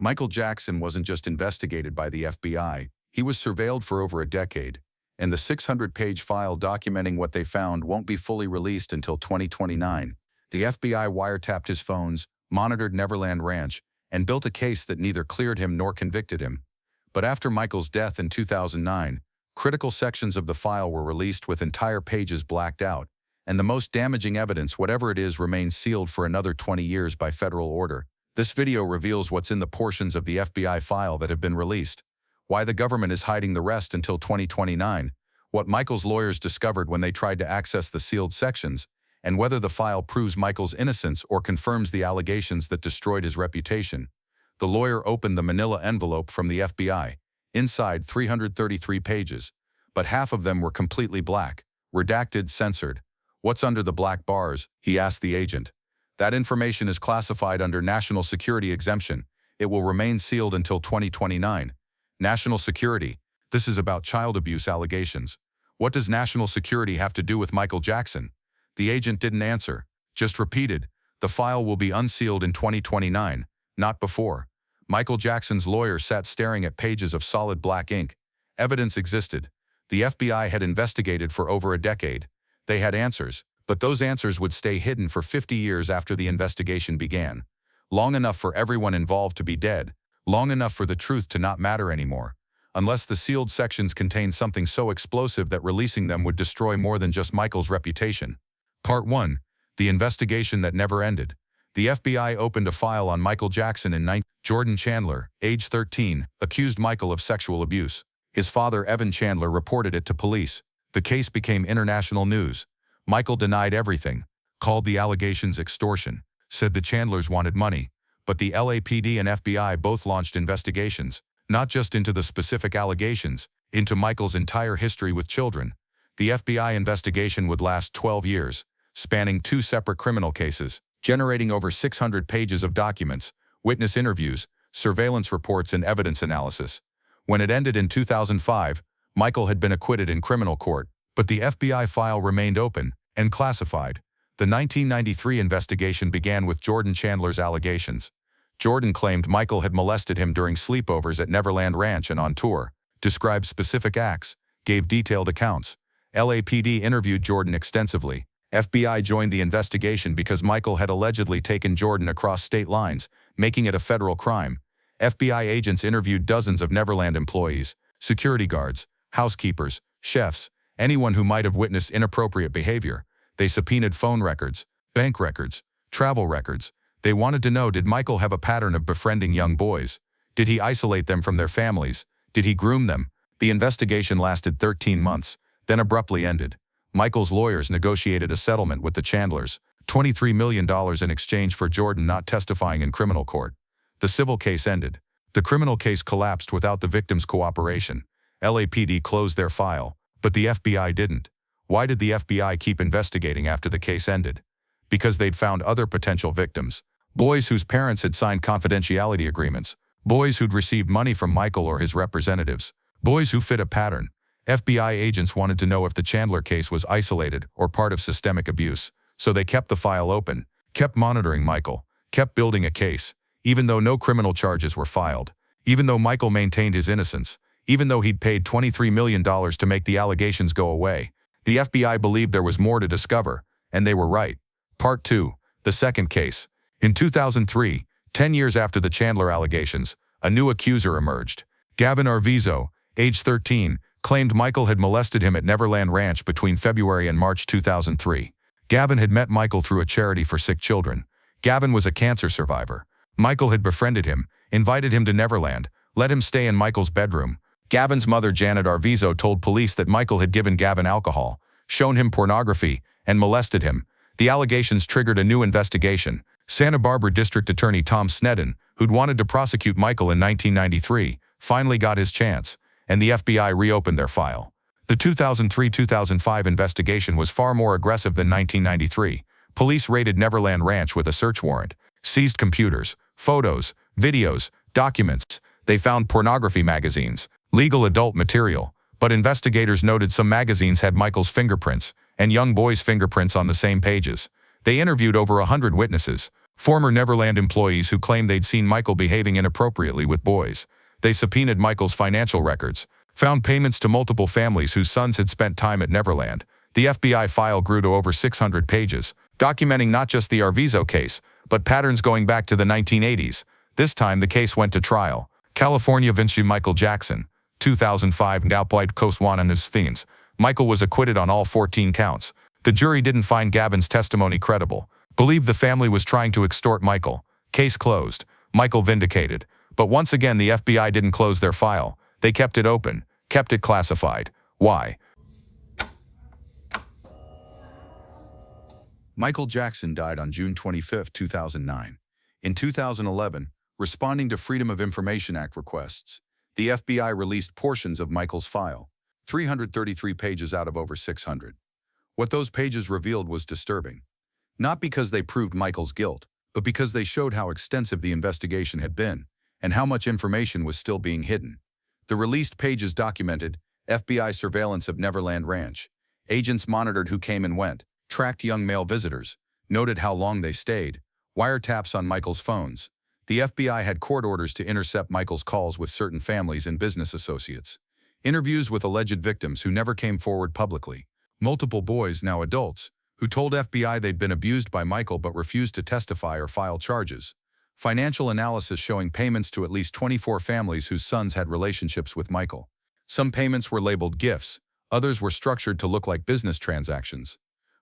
Michael Jackson wasn't just investigated by the FBI, he was surveilled for over a decade, and the 600-page file documenting what they found won't be fully released until 2029. The FBI wiretapped his phones, monitored Neverland Ranch, and built a case that neither cleared him nor convicted him. But after Michael's death in 2009, critical sections of the file were released with entire pages blacked out, and the most damaging evidence, whatever it is, remains sealed for another 20 years by federal order. This video reveals what's in the portions of the FBI file that have been released, why the government is hiding the rest until 2029, what Michael's lawyers discovered when they tried to access the sealed sections, and whether the file proves Michael's innocence or confirms the allegations that destroyed his reputation. The lawyer opened the manila envelope from the FBI. Inside, 333 pages, but half of them were completely black, redacted, censored. "What's under the black bars?" he asked the agent. "That information is classified under national security exemption. It will remain sealed until 2029. National security? This is about child abuse allegations. What does national security have to do with Michael Jackson?" The agent didn't answer, just repeated, "The file will be unsealed in 2029, not before." Michael Jackson's lawyer sat staring at pages of solid black ink. Evidence existed. The FBI had investigated for over a decade. They had answers, but those answers would stay hidden for 50 years after the investigation began. Long enough for everyone involved to be dead, long enough for the truth to not matter anymore. Unless the sealed sections contained something so explosive that releasing them would destroy more than just Michael's reputation. Part 1. The investigation that never ended. The FBI opened a file on Michael Jackson in 19. Jordan Chandler, age 13, accused Michael of sexual abuse. His father, Evan Chandler, reported it to police. The case became international news. Michael denied everything, called the allegations extortion, said the Chandlers wanted money. But the LAPD and FBI both launched investigations, not just into the specific allegations, into Michael's entire history with children. The FBI investigation would last 12 years, spanning 2 separate criminal cases, generating over 600 pages of documents, witness interviews, surveillance reports, and evidence analysis. When it ended in 2005, Michael had been acquitted in criminal court, but the FBI file remained open and classified. The 1993 investigation began with Jordan Chandler's allegations. Jordan claimed Michael had molested him during sleepovers at Neverland Ranch and on tour, described specific acts, gave detailed accounts. LAPD interviewed Jordan extensively. FBI joined the investigation because Michael had allegedly taken Jordan across state lines, making it a federal crime. FBI agents interviewed dozens of Neverland employees, security guards, housekeepers, chefs, anyone who might have witnessed inappropriate behavior. They subpoenaed phone records, bank records, travel records. They wanted to know, did Michael have a pattern of befriending young boys? Did he isolate them from their families? Did he groom them? The investigation lasted 13 months, then abruptly ended. Michael's lawyers negotiated a settlement with the Chandlers, $23 million in exchange for Jordan not testifying in criminal court. The civil case ended. The criminal case collapsed without the victims' cooperation. LAPD closed their file, but the FBI didn't. Why did the FBI keep investigating after the case ended? Because they'd found other potential victims. Boys whose parents had signed confidentiality agreements. Boys who'd received money from Michael or his representatives. Boys who fit a pattern. FBI agents wanted to know if the Chandler case was isolated or part of systemic abuse, so they kept the file open, kept monitoring Michael, kept building a case, even though no criminal charges were filed, even though Michael maintained his innocence, even though he'd paid $23 million to make the allegations go away. The FBI believed there was more to discover, and they were right. Part 2. The second case. In 2003, 10 years after the Chandler allegations, a new accuser emerged. Gavin Arvizo, age 13, claimed Michael had molested him at Neverland Ranch between February and March 2003. Gavin had met Michael through a charity for sick children. Gavin was a cancer survivor. Michael had befriended him, invited him to Neverland, let him stay in Michael's bedroom. Gavin's mother, Janet Arvizo, told police that Michael had given Gavin alcohol, shown him pornography, and molested him. The allegations triggered a new investigation. Santa Barbara District Attorney Tom Sneddon, who'd wanted to prosecute Michael in 1993, finally got his chance, and the FBI reopened their file. The 2003-2005 investigation was far more aggressive than 1993. Police raided Neverland Ranch with a search warrant, seized computers, photos, videos, documents. They found pornography magazines, legal adult material, but investigators noted some magazines had Michael's fingerprints and young boys' fingerprints on the same pages. They interviewed over 100 witnesses, Former Neverland employees who claimed they'd seen Michael behaving inappropriately with boys. They subpoenaed Michael's financial records, found payments to multiple families whose sons had spent time at Neverland. The FBI file grew to over 600 pages, documenting not just the Arvizo case, but patterns going back to the 1980s. This time the case went to trial. California vs. Michael Jackson, 2005 Galplight Koswan and his fiends. Michael was acquitted on all 14 counts. The jury didn't find Gavin's testimony credible, believed the family was trying to extort Michael. Case closed. Michael vindicated. But once again the FBI didn't close their file. They kept it open, kept it classified. Why? Michael Jackson died on June 25, 2009. In 2011, responding to Freedom of Information Act requests, the FBI released portions of Michael's file, 333 pages out of over 600. What those pages revealed was disturbing. Not because they proved Michael's guilt, but because they showed how extensive the investigation had been, and how much information was still being hidden. The released pages documented FBI surveillance of Neverland Ranch. Agents monitored who came and went, tracked young male visitors, noted how long they stayed, wiretaps on Michael's phones. The FBI had court orders to intercept Michael's calls with certain families and business associates. Interviews with alleged victims who never came forward publicly. Multiple boys, now adults, who told FBI they'd been abused by Michael but refused to testify or file charges. Financial analysis showing payments to at least 24 families whose sons had relationships with Michael. Some payments were labeled gifts, others were structured to look like business transactions.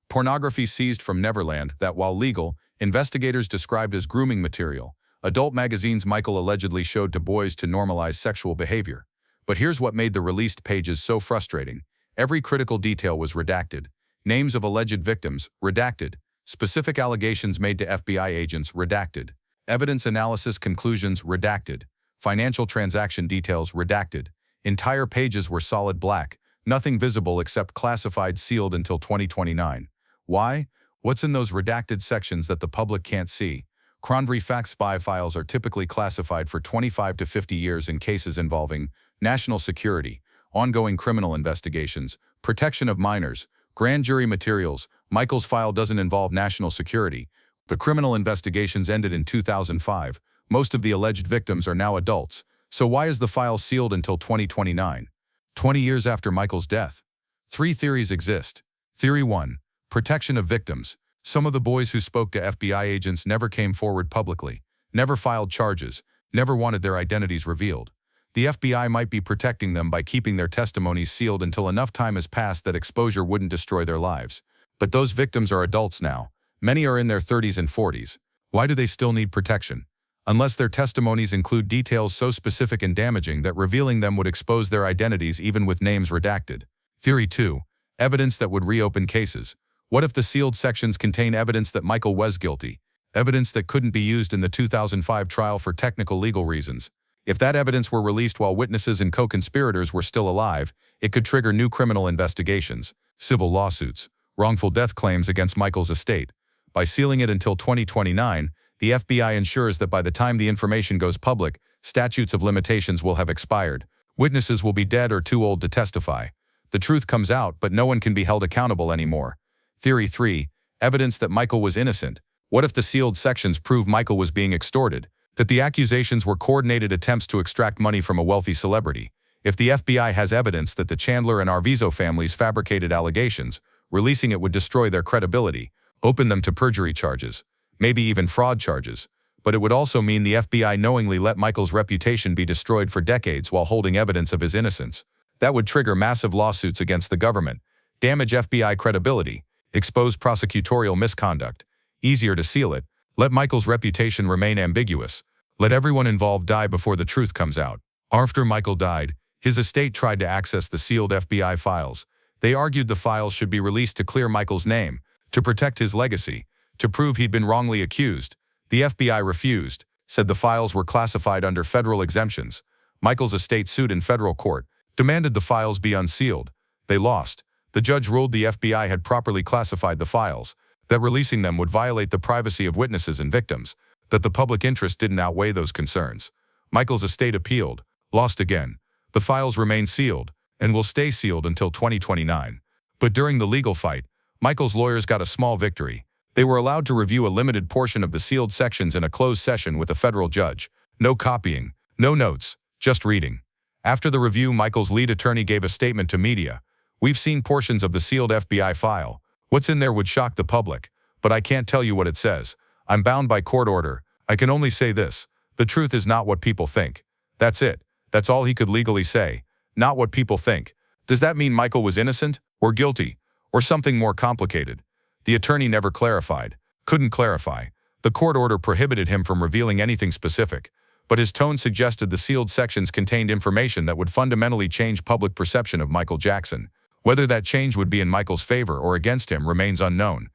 Pornography seized from Neverland that, while legal, investigators described as grooming material. Adult magazines Michael allegedly showed to boys to normalize sexual behavior. But here's what made the released pages so frustrating. Every critical detail was redacted. Names of alleged victims, redacted. Specific allegations made to FBI agents, redacted. Evidence analysis conclusions, redacted. Financial transaction details, redacted. Entire pages were solid black, nothing visible except classified, sealed until 2029. Why? What's in those redacted sections that the public can't see? Cronvery fact spy files are typically classified for 25 to 50 years in cases involving national security, ongoing criminal investigations, protection of minors, grand jury materials. Michael's file doesn't involve national security. The criminal investigations ended in 2005. Most of the alleged victims are now adults. So why is the file sealed until 2029? 20 years after Michael's death. 3 theories exist. Theory 1. Protection of victims. Some of the boys who spoke to FBI agents never came forward publicly, never filed charges, never wanted their identities revealed. The FBI might be protecting them by keeping their testimonies sealed until enough time has passed that exposure wouldn't destroy their lives. But those victims are adults now. Many are in their 30s and 40s. Why do they still need protection? Unless their testimonies include details so specific and damaging that revealing them would expose their identities even with names redacted. Theory 2. Evidence that would reopen cases. What if the sealed sections contain evidence that Michael was guilty? Evidence that couldn't be used in the 2005 trial for technical legal reasons. If that evidence were released while witnesses and co-conspirators were still alive, it could trigger new criminal investigations, civil lawsuits, wrongful death claims against Michael's estate. By sealing it until 2029, the FBI ensures that by the time the information goes public, statutes of limitations will have expired. Witnesses will be dead or too old to testify. The truth comes out, but no one can be held accountable anymore. Theory 3. Evidence that Michael was innocent. What if the sealed sections prove Michael was being extorted? That the accusations were coordinated attempts to extract money from a wealthy celebrity? If the FBI has evidence that the Chandler and Arvizo families fabricated allegations, releasing it would destroy their credibility, open them to perjury charges, maybe even fraud charges. But it would also mean the FBI knowingly let Michael's reputation be destroyed for decades while holding evidence of his innocence. That would trigger massive lawsuits against the government, damage FBI credibility, expose prosecutorial misconduct. Easier to seal it. Let Michael's reputation remain ambiguous. Let everyone involved die before the truth comes out. After Michael died, his estate tried to access the sealed FBI files. They argued the files should be released to clear Michael's name, to protect his legacy, to prove he'd been wrongly accused. The FBI refused, said the files were classified under federal exemptions. Michael's estate sued in federal court, demanded the files be unsealed. They lost. The judge ruled the FBI had properly classified the files, that releasing them would violate the privacy of witnesses and victims, that the public interest didn't outweigh those concerns. Michael's estate appealed, lost again. The files remain sealed, and will stay sealed until 2029. But during the legal fight, Michael's lawyers got a small victory. They were allowed to review a limited portion of the sealed sections in a closed session with a federal judge. No copying, no notes, just reading. After the review, Michael's lead attorney gave a statement to media. "We've seen portions of the sealed FBI file. What's in there would shock the public, but I can't tell you what it says. I'm bound by court order. I can only say this. The truth is not what people think." That's it. That's all he could legally say. Not what people think. Does that mean Michael was innocent, or guilty, or something more complicated? The attorney never clarified. Couldn't clarify. The court order prohibited him from revealing anything specific, but his tone suggested the sealed sections contained information that would fundamentally change public perception of Michael Jackson. Whether that change would be in Michael's favor or against him remains unknown.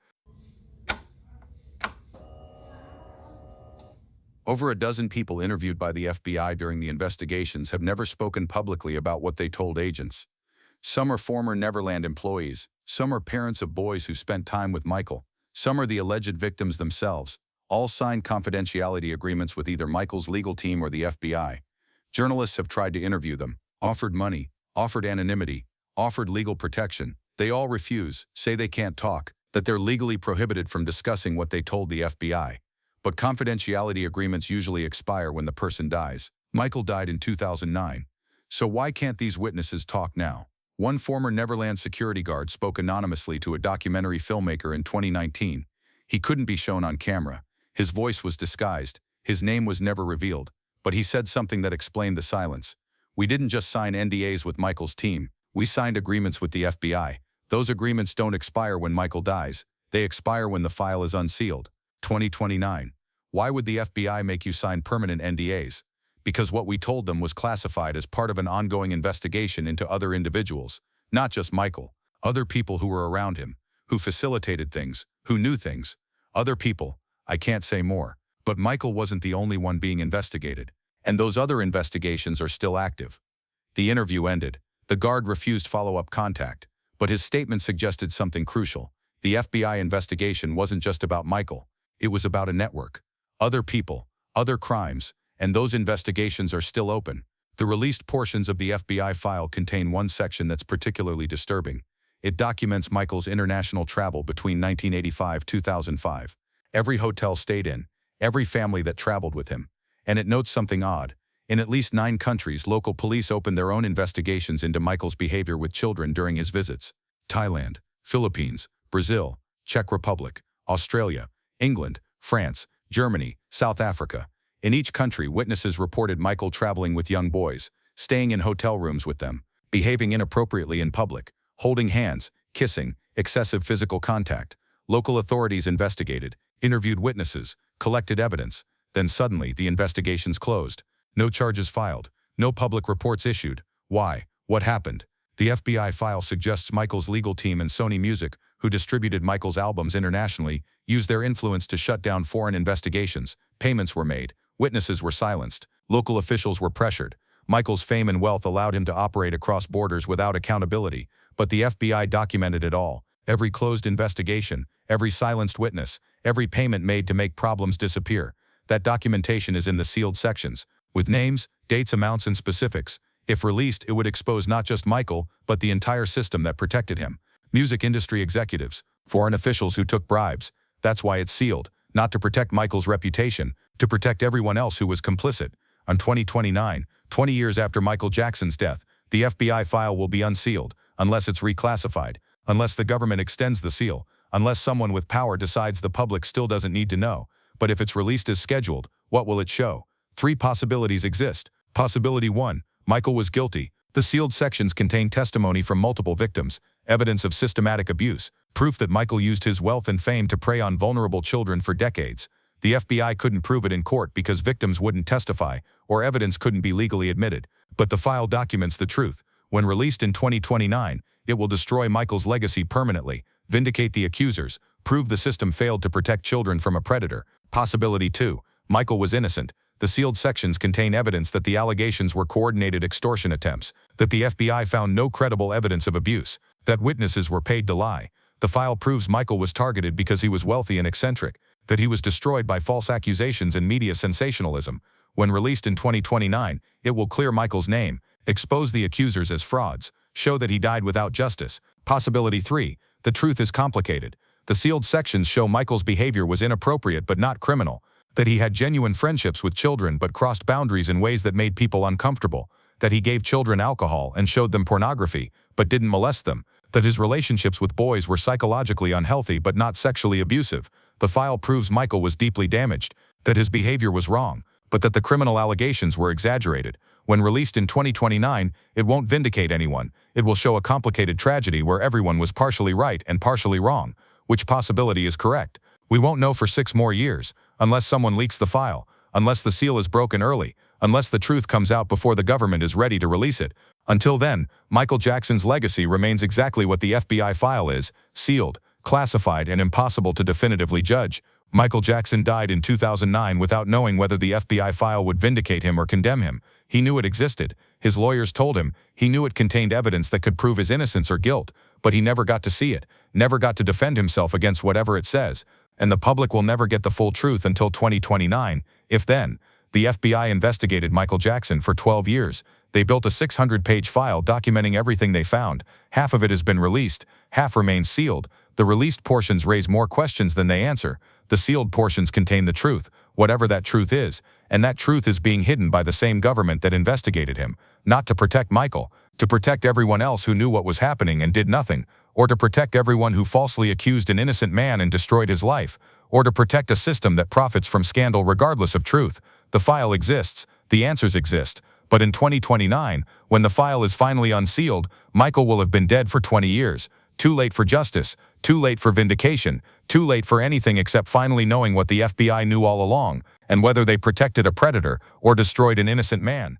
Over a dozen people interviewed by the FBI during the investigations have never spoken publicly about what they told agents. Some are former Neverland employees, some are parents of boys who spent time with Michael, some are the alleged victims themselves. All signed confidentiality agreements with either Michael's legal team or the FBI. Journalists have tried to interview them, offered money, offered anonymity, offered legal protection. They all refuse, say they can't talk, that they're legally prohibited from discussing what they told the FBI. But confidentiality agreements usually expire when the person dies. Michael died in 2009. So why can't these witnesses talk now? One former Neverland security guard spoke anonymously to a documentary filmmaker in 2019. He couldn't be shown on camera. His voice was disguised. His name was never revealed. But he said something that explained the silence. "We didn't just sign NDAs with Michael's team. We signed agreements with the FBI. Those agreements don't expire when Michael dies. They expire when the file is unsealed." 2029. Why would the FBI make you sign permanent NDAs? Because what we told them was classified as part of an ongoing investigation into other individuals, not just Michael, other people who were around him, who facilitated things, who knew things. Other people. I can't say more. But Michael wasn't the only one being investigated, and those other investigations are still active. The interview ended. The guard refused follow-up contact, but his statement suggested something crucial. The FBI investigation wasn't just about Michael. It was about a network. Other people, other crimes, and those investigations are still open. The released portions of the FBI file contain one section that's particularly disturbing. It documents Michael's international travel between 1985-2005. Every hotel stayed in, every family that traveled with him. And it notes something odd. In at least 9 countries, local police opened their own investigations into Michael's behavior with children during his visits. Thailand, Philippines, Brazil, Czech Republic, Australia, England, France, Germany, South Africa. In each country, witnesses reported Michael traveling with young boys, staying in hotel rooms with them, behaving inappropriately in public, holding hands, kissing, excessive physical contact. Local authorities investigated, interviewed witnesses, collected evidence. Then suddenly, the investigations closed. No charges filed. No public reports issued. Why? What happened? The FBI file suggests Michael's legal team and Sony Music, who distributed Michael's albums internationally, used their influence to shut down foreign investigations. Payments were made. Witnesses were silenced. Local officials were pressured. Michael's fame and wealth allowed him to operate across borders without accountability. But the FBI documented it all. Every closed investigation, every silenced witness, every payment made to make problems disappear. That documentation is in the sealed sections, with names, dates, amounts, and specifics. If released, it would expose not just Michael, but the entire system that protected him. Music industry executives, foreign officials who took bribes. That's why it's sealed, not to protect Michael's reputation, to protect everyone else who was complicit. On 2029, 20 years after Michael Jackson's death, the FBI file will be unsealed, unless it's reclassified, unless the government extends the seal, unless someone with power decides the public still doesn't need to know. But if it's released as scheduled, what will it show? 3 possibilities exist. Possibility 1, Michael was guilty. The sealed sections contain testimony from multiple victims, evidence of systematic abuse, proof that Michael used his wealth and fame to prey on vulnerable children for decades. The FBI couldn't prove it in court because victims wouldn't testify, or evidence couldn't be legally admitted. But the file documents the truth. When released in 2029, it will destroy Michael's legacy permanently, vindicate the accusers, prove the system failed to protect children from a predator. Possibility 2, Michael was innocent. The sealed sections contain evidence that the allegations were coordinated extortion attempts, that the FBI found no credible evidence of abuse, that witnesses were paid to lie. The file proves Michael was targeted because he was wealthy and eccentric, that he was destroyed by false accusations and media sensationalism. When released in 2029, it will clear Michael's name, expose the accusers as frauds, show that he died without justice. Possibility 3, the truth is complicated. The sealed sections show Michael's behavior was inappropriate but not criminal, that he had genuine friendships with children but crossed boundaries in ways that made people uncomfortable, that he gave children alcohol and showed them pornography, but didn't molest them, that his relationships with boys were psychologically unhealthy but not sexually abusive. The file proves Michael was deeply damaged, that his behavior was wrong, but that the criminal allegations were exaggerated. When released in 2029, it won't vindicate anyone. It will show a complicated tragedy where everyone was partially right and partially wrong. Which possibility is correct? We won't know for 6 more years, unless someone leaks the file, unless the seal is broken early, unless the truth comes out before the government is ready to release it. Until then, Michael Jackson's legacy remains exactly what the FBI file is: sealed, classified, and impossible to definitively judge. Michael Jackson died in 2009 without knowing whether the FBI file would vindicate him or condemn him. He knew it existed. His lawyers told him. He knew it contained evidence that could prove his innocence or guilt, but he never got to see it, never got to defend himself against whatever it says. And the public will never get the full truth until 2029, if then. The FBI investigated Michael Jackson for 12 years. They built a 600-page file documenting everything they found. Half of it has been released, half remains sealed. The released portions raise more questions than they answer. The sealed portions contain the truth, whatever that truth is, and that truth is being hidden by the same government that investigated him, not to protect Michael, to protect everyone else who knew what was happening and did nothing, or to protect everyone who falsely accused an innocent man and destroyed his life, or to protect a system that profits from scandal regardless of truth. The file exists, the answers exist, but in 2029, when the file is finally unsealed, Michael will have been dead for 20 years. Too late for justice, too late for vindication, too late for anything except finally knowing what the FBI knew all along, and whether they protected a predator or destroyed an innocent man.